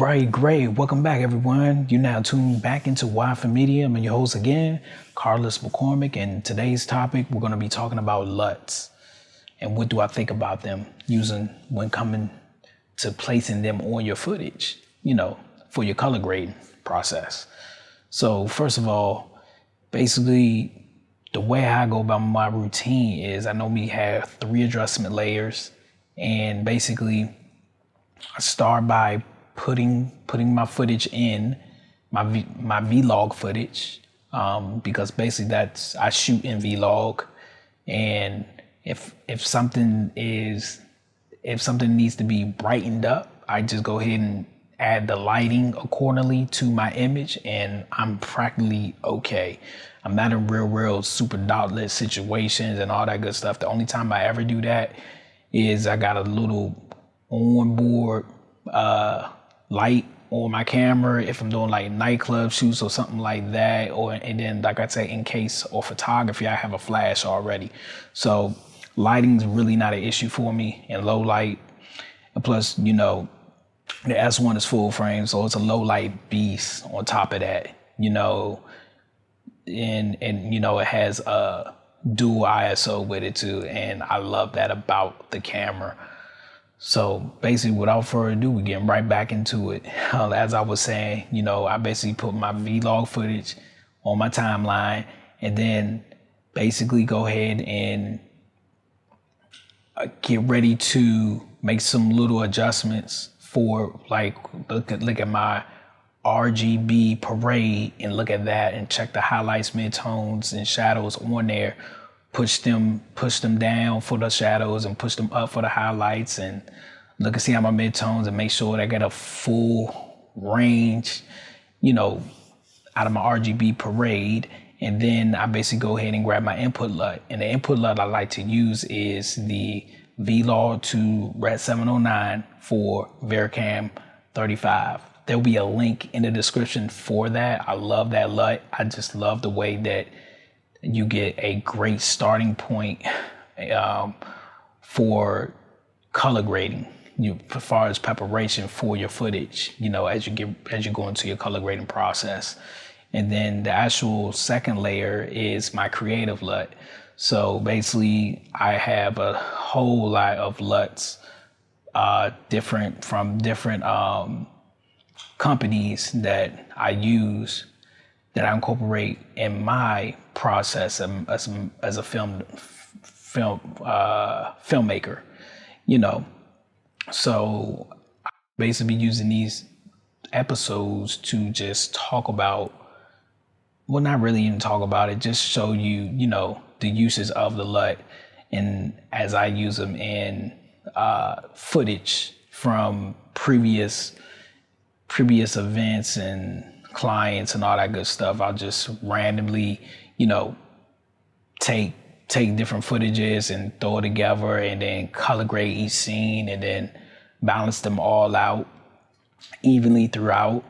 Great. Welcome back, everyone. You're now tuned back into Y.F.M.Media. I'm your host again, Carlos McCormick, and today's topic, we're going to be talking about LUTs and what do I think about them using when coming to placing them on your footage, for your color grading process. So first of all, basically, the way I go about my routine is I normally have 3 adjustment layers, and basically I start by putting my footage in my vlog footage, because basically I shoot in vlog, and if something needs to be brightened up, I just go ahead and add the lighting accordingly to my image, and I'm practically okay. I'm not in real super dotlet situations and all that good stuff. The only time I ever do that is I got a little onboard light on my camera if I'm doing like nightclub shoots or something like that, and then like I say, in case or photography, I have a flash already. So lighting's really not an issue for me in low light. And plus, the S1 is full frame, so it's a low light beast on top of that, and it has a dual ISO with it too, and I love that about the camera. So basically, without further ado, we're getting right back into it. As I was saying, I basically put my vlog footage on my timeline, and then basically go ahead and get ready to make some little adjustments for, like, look at my RGB parade and look at that and check the highlights, midtones, and shadows on there. Push them down for the shadows and push them up for the highlights, and look and see how my midtones, and make sure that I get a full range, out of my RGB parade. And then I basically go ahead and grab my input LUT. And the input LUT I like to use is the Vlog to Red 709 for Vericam 35. There'll be a link in the description for that. I love that LUT. I just love the way that you get a great starting point for color grading, as far as preparation for your footage, as you go into your color grading process. And then the actual second layer is my creative LUT. So basically, I have a whole lot of LUTs, different companies that I use, that I incorporate in my process as a filmmaker, So I'm basically using these episodes to just talk about, well, not really even talk about it, just show you, the uses of the LUT, and as I use them in footage from previous events and clients and all that good stuff. I'll just randomly, take different footages and throw it together, and then color grade each scene, and then balance them all out evenly throughout,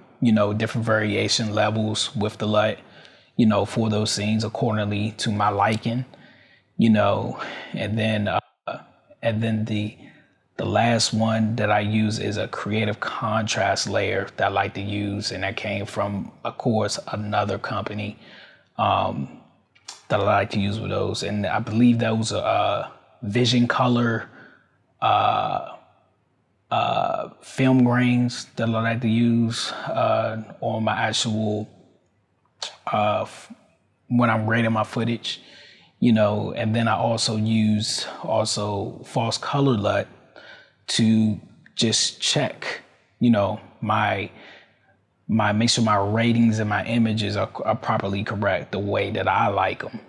different variation levels with the LUT, for those scenes accordingly to my liking, and then the last one that I use is a creative contrast layer that I like to use, and that came from, of course, another company that I like to use with those. And I believe those are Vision Color film grains that I like to use on my actual when I'm grading my footage, and then I also use false color LUT to just check, my make sure my ratings and my images are properly correct the way that I like them,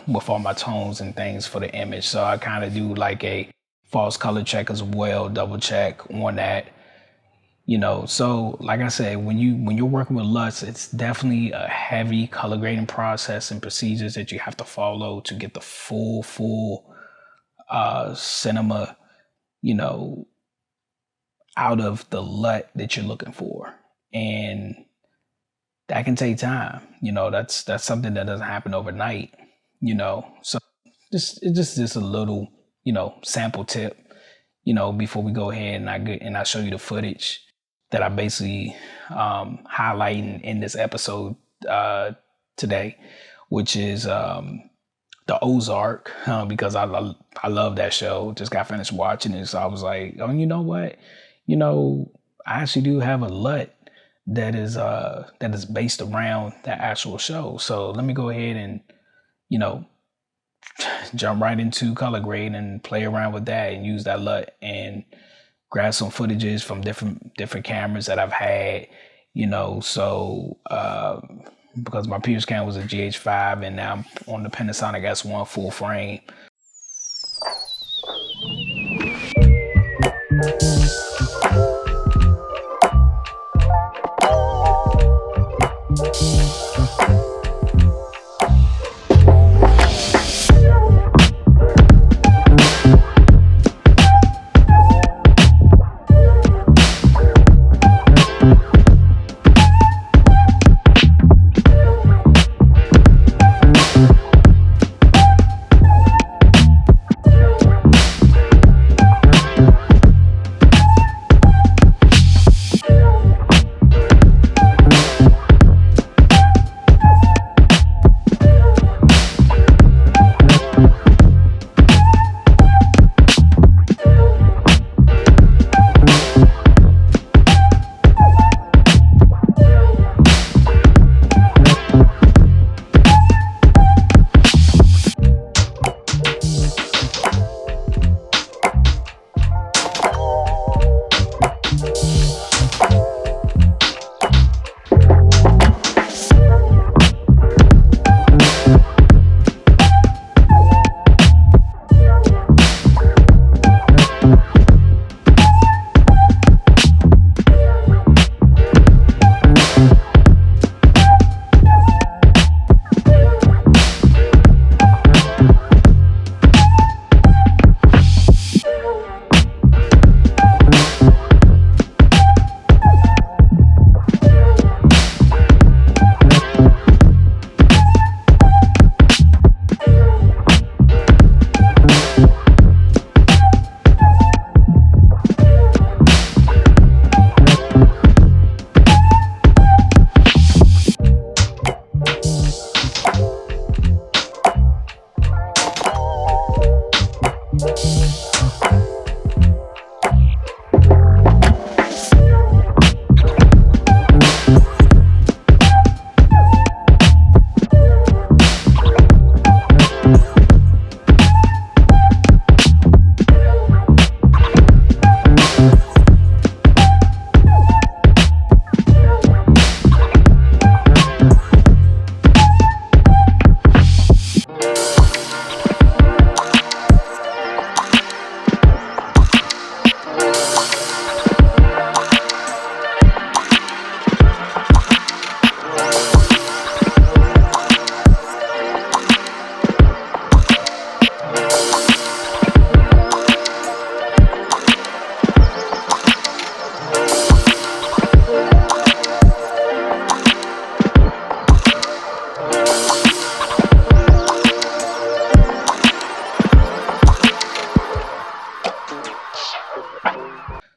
with all my tones and things for the image. So I kind of do like a false color check as well, double check on that, So like I said, when you're working with LUTs, it's definitely a heavy color grading process and procedures that you have to follow to get the full cinema, out of the LUT that you're looking for. And that can take time. That's something that doesn't happen overnight, So it's just a little, sample tip, before we go ahead and I show you the footage. that I basically highlighting in this episode today, which is the Ozark, because I love that show. Just got finished watching it, so I was like, oh, you know what? I actually do have a LUT that is based around that actual show. So let me go ahead and you know jump right into color grade and play around with that and use that LUT and grab some footages from different cameras that I've had. Because my previous camera was a GH5 and now I'm on the Panasonic S1 full frame.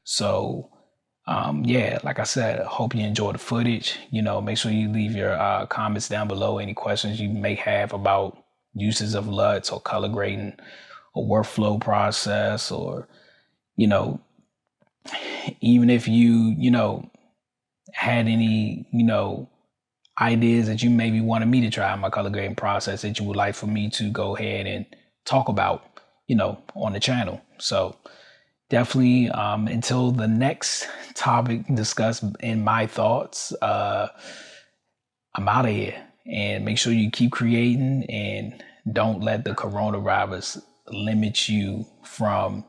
So, yeah, like I said, I hope you enjoy the footage. Make sure you leave your comments down below. Any questions you may have about uses of LUTs or color grading or workflow process, or, even if you had any, ideas that you maybe wanted me to try in my color grading process that you would like for me to go ahead and talk about, on the channel. So, definitely, until the next topic discussed in my thoughts, I'm out of here. And make sure you keep creating and don't let the coronavirus limit you from,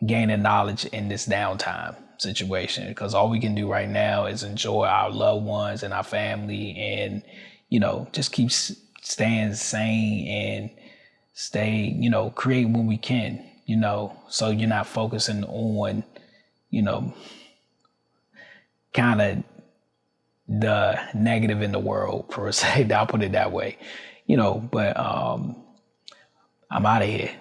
gaining knowledge in this downtime situation. Because all we can do right now is enjoy our loved ones and our family and, just keep staying sane and stay, create when we can. So you're not focusing on, kind of the negative in the world per se. I'll put it that way, but I'm out of here.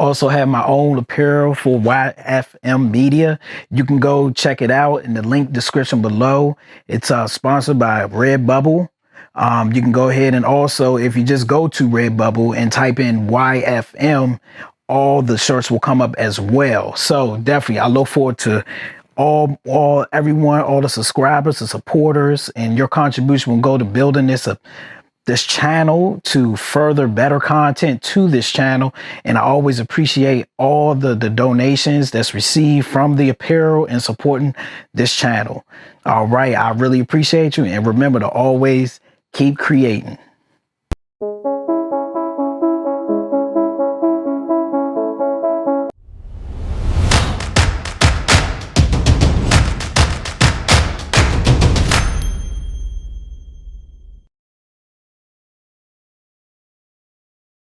also have my own apparel for Y.F.M. Media. You can go check it out in the link description below. It's sponsored by RedBubble. You can go ahead and also, if you just go to RedBubble and type in Y.F.M, all the shirts will come up as well. So definitely, I look forward to everyone, all the subscribers, the supporters, and your contribution will go to building this channel to further better content to this channel. And I always appreciate all the donations that's received from the apparel and supporting this channel. All right, I really appreciate you, and remember to always keep creating.